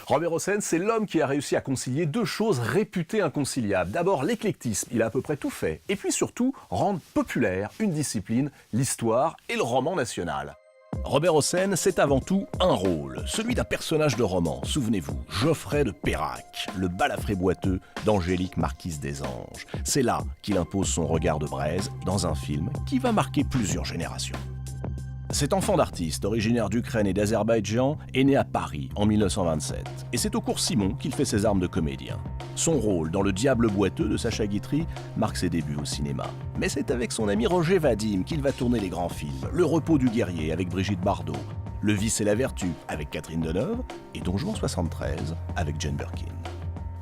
Robert Hossein, c'est l'homme qui a réussi à concilier deux choses réputées inconciliables. D'abord, l'éclectisme, il a à peu près tout fait. Et puis surtout, rendre populaire une discipline, l'histoire et le roman national. Robert Hossein, c'est avant tout un rôle, celui d'un personnage de roman. Souvenez-vous, Geoffrey de Perrac, le balafré boiteux d'Angélique Marquise des Anges. C'est là qu'il impose son regard de braise dans un film qui va marquer plusieurs générations. Cet enfant d'artiste, originaire d'Ukraine et d'Azerbaïdjan, est né à Paris en 1927. Et c'est au cours Simon qu'il fait ses armes de comédien. Son rôle dans Le Diable boiteux de Sacha Guitry marque ses débuts au cinéma. Mais c'est avec son ami Roger Vadim qu'il va tourner les grands films. Le Repos du guerrier avec Brigitte Bardot, Le vice et la vertu avec Catherine Deneuve et Don Juan 73 avec Jane Birkin.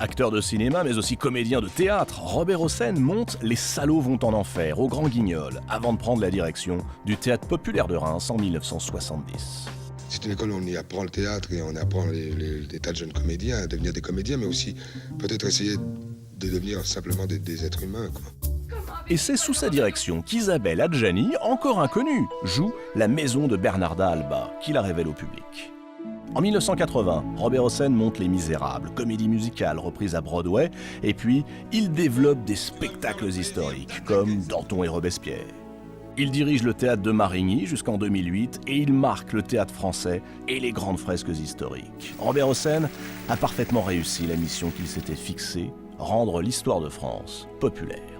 Acteur de cinéma, mais aussi comédien de théâtre, Robert Hossein monte Les Salauds vont en enfer au Grand Guignol, avant de prendre la direction du Théâtre populaire de Reims en 1970. C'est une école où on y apprend le théâtre et on apprend des tas de jeunes comédiens à devenir des comédiens, mais aussi peut-être essayer de devenir simplement des êtres humains, quoi. Et c'est sous sa direction qu'Isabelle Adjani, encore inconnue, joue La Maison de Bernarda Alba, qui la révèle au public. En 1980, Robert Hossein monte Les Misérables, comédie musicale reprise à Broadway, et puis il développe des spectacles historiques, comme Danton et Robespierre. Il dirige le théâtre de Marigny jusqu'en 2008 et il marque le théâtre français et les grandes fresques historiques. Robert Hossein a parfaitement réussi la mission qu'il s'était fixée, rendre l'histoire de France populaire.